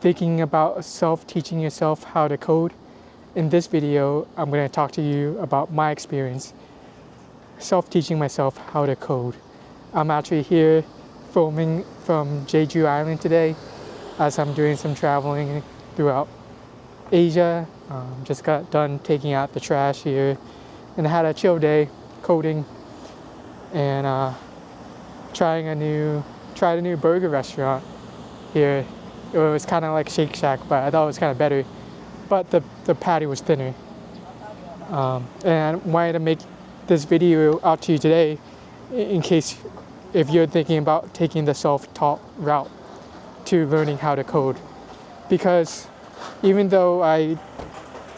Thinking about self-teaching yourself how to code. In this video, I'm going to talk to you about my experience self-teaching myself how to code. I'm actually here filming from Jeju Island today as I'm doing some traveling throughout Asia. Just got done taking out the trash here and I had a chill day coding and tried a new burger restaurant here. It was kind of like Shake Shack, but I thought it was kind of better. But the patty was thinner. And I wanted to make this video out to you today in case if you're thinking about taking the self-taught route to learning how to code. Because even though I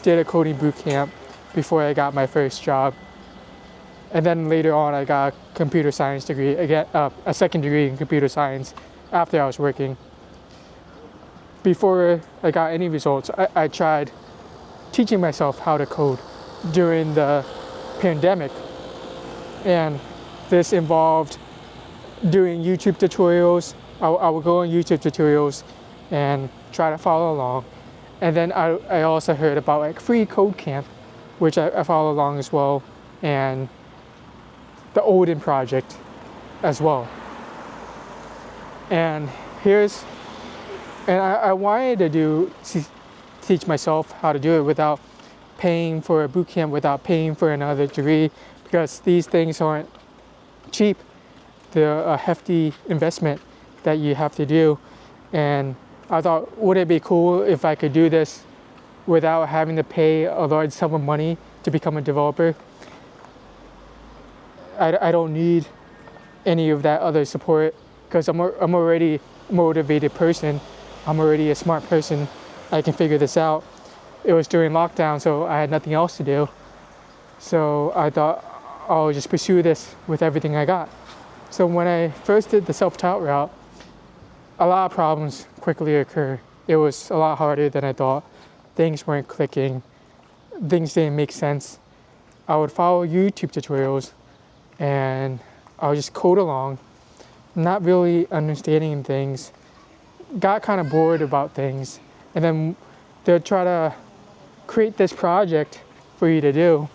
did a coding boot camp before I got my first job, and then later on I got a computer science degree, again, a second degree in computer science after I was working. Before I got any results, I tried teaching myself how to code during the pandemic. And this involved doing YouTube tutorials. I would go on YouTube tutorials and try to follow along. And then I also heard about like free code camp, which I follow along as well, and the Odin project as well. And I wanted to teach myself how to do it without paying for a boot camp, without paying for another degree, because these things aren't cheap. They're a hefty investment that you have to do. And I thought, would it be cool if I could do this without having to pay a large sum of money to become a developer? I don't need any of that other support because I'm already a motivated person. I'm already a smart person. I can figure this out. It was during lockdown, so I had nothing else to do. So I thought I'll just pursue this with everything I got. So when I first did the self-taught route, a lot of problems quickly occurred. It was a lot harder than I thought. Things weren't clicking. Things didn't make sense. I would follow YouTube tutorials and I would just code along, not really understanding things. Got kind of bored about things, and then they'll try to create this project for you to do,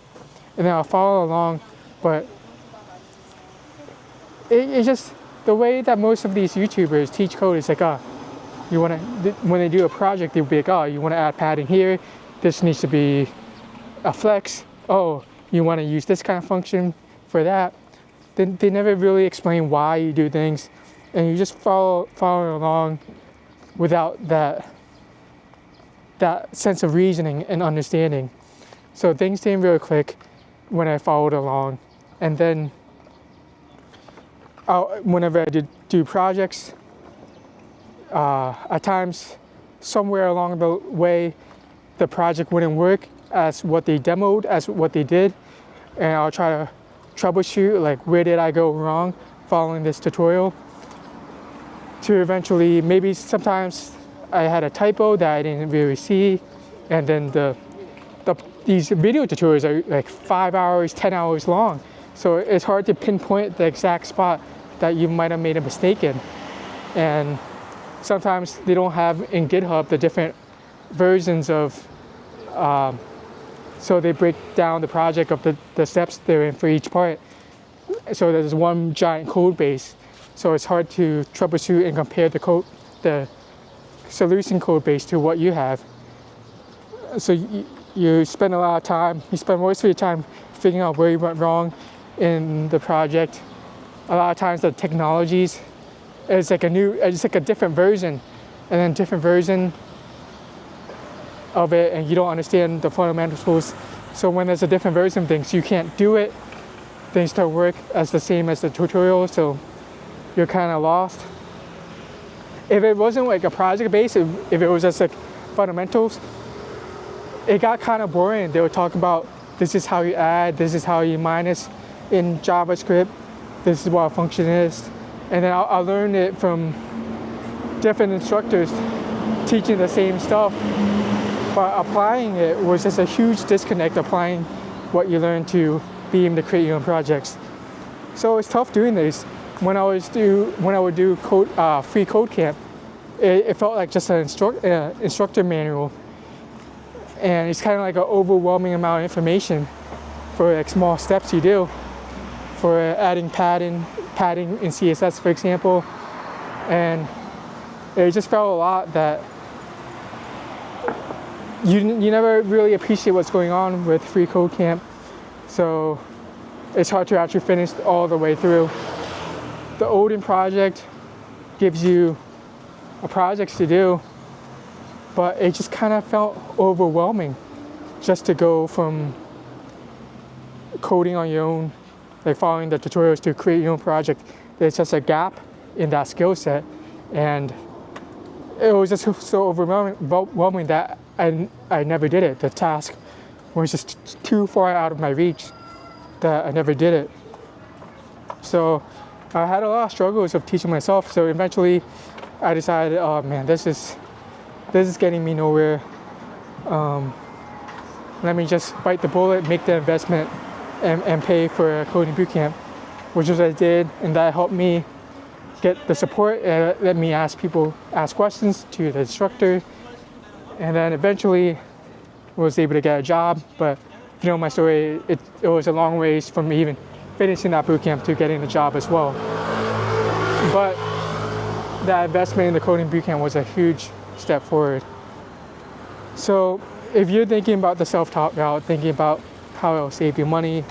and then I'll follow along, but it's just the way that most of these YouTubers teach code is like, when they do a project, they'll be like, you want to add padding here, this needs to be a flex, you want to use this kind of function for that. They never really explain why you do things, and you just follow along without that sense of reasoning and understanding. So things didn't really click when I followed along. And then whenever I did do projects, at times, somewhere along the way, the project wouldn't work as what they demoed, as what they did. And I'll try to troubleshoot, like, where did I go wrong following this tutorial? To eventually, maybe sometimes I had a typo that I didn't really see, and then these video tutorials are like 5 hours, 10 hours long, so it's hard to pinpoint the exact spot that you might have made a mistake in. And sometimes they don't have in GitHub the different versions of, so they break down the project of the steps they're in for each part. So there's one giant code base. So it's hard to troubleshoot and compare the solution code base to what you have. So you spend a lot of time, you spend most of your time figuring out where you went wrong in the project. A lot of times the technologies, it's like a different version, and then different version of it, and you don't understand the fundamentals. So when there's a different version of things, you can't do it. Things don't work as the same as the tutorial, so you're kind of lost. If it wasn't like a project base, if it was just like fundamentals, it got kind of boring. They would talk about, this is how you add, this is how you minus in JavaScript, this is what a function is. And then I learned it from different instructors teaching the same stuff, but applying it was just a huge disconnect, applying what you learn to be able to create your own projects. So it's tough doing this. When I would do free code camp, it felt like just an instructor manual, and it's kind of like an overwhelming amount of information for like small steps you do, for adding padding in CSS, for example. And it just felt a lot that you never really appreciate what's going on with Free Code Camp, so it's hard to actually finish all the way through. The Odin project gives you projects to do, but it just kind of felt overwhelming just to go from coding on your own, like following the tutorials, to create your own project. There's just a gap in that skill set, and it was just so overwhelming that I never did it. The task was just too far out of my reach that I never did it. So I had a lot of struggles of teaching myself. So eventually I decided, oh man, this is getting me nowhere. Let me just bite the bullet, make the investment, and pay for a coding bootcamp, which is what I did, and that helped me get the support and let me ask questions to the instructor, and then eventually was able to get a job. But if you know my story, it was a long ways from even finishing that bootcamp to getting the job as well. But that investment in the coding bootcamp was a huge step forward. So if you're thinking about the self-taught route, thinking about how it'll save you money,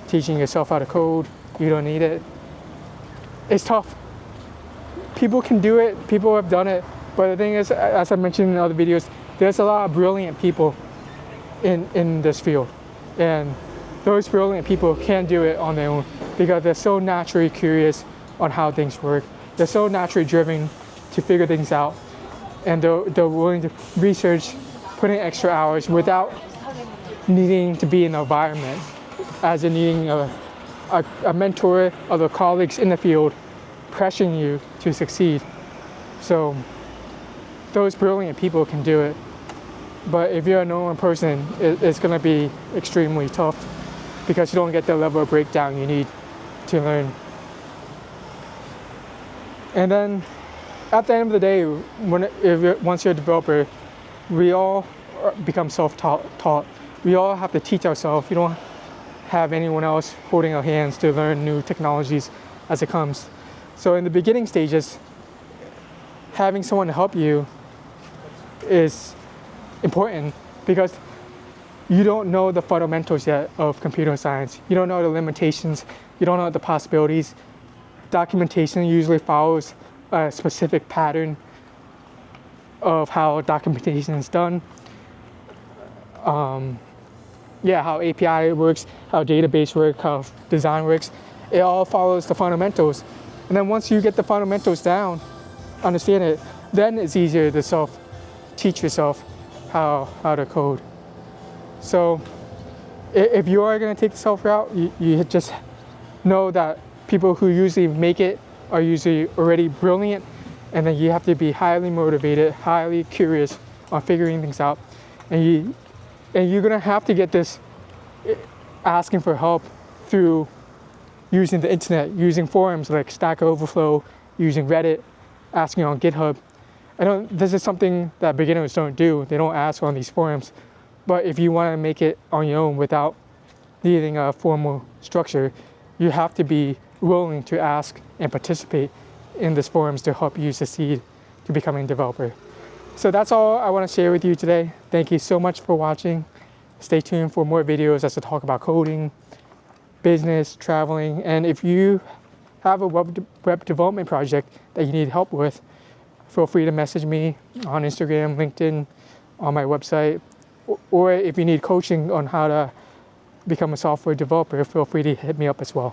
teaching yourself how to code, you don't need it. It's tough. People can do it, people have done it, but the thing is, as I mentioned in other videos, there's a lot of brilliant people in this field, and those brilliant people can do it on their own because they're so naturally curious on how things work. They're so naturally driven to figure things out, and they're willing to research, put in extra hours without needing to be in the environment, as in needing a mentor, other colleagues in the field pressuring you to succeed. So those brilliant people can do it. But if you're a normal person, it's going to be extremely tough because you don't get the level of breakdown you need to learn. And then at the end of the day, once you're a developer, we all become self-taught. We all have to teach ourselves. We don't have anyone else holding our hands to learn new technologies as it comes. So in the beginning stages, having someone to help you is important because you don't know the fundamentals yet of computer science. You don't know the limitations. You don't know the possibilities. Documentation usually follows a specific pattern of how documentation is done. How API works, how database works, how design works. It all follows the fundamentals. And then once you get the fundamentals down, understand it, then it's easier to teach yourself how to code. So if you are going to take the self route, you just know that people who usually make it are usually already brilliant, and then you have to be highly motivated, highly curious on figuring things out. And you're going to have to get this asking for help through using the internet, using forums like Stack Overflow, using Reddit, asking on GitHub. This is something that beginners don't do. They don't ask on these forums. But if you want to make it on your own without needing a formal structure, you have to be willing to ask and participate in these forums to help you succeed to becoming a developer. So that's all I want to share with you today. Thank you so much for watching. Stay tuned for more videos as I talk about coding, business, traveling, and if you have a web development project that you need help with, feel free to message me on Instagram, LinkedIn, on my website, or if you need coaching on how to become a software developer, feel free to hit me up as well.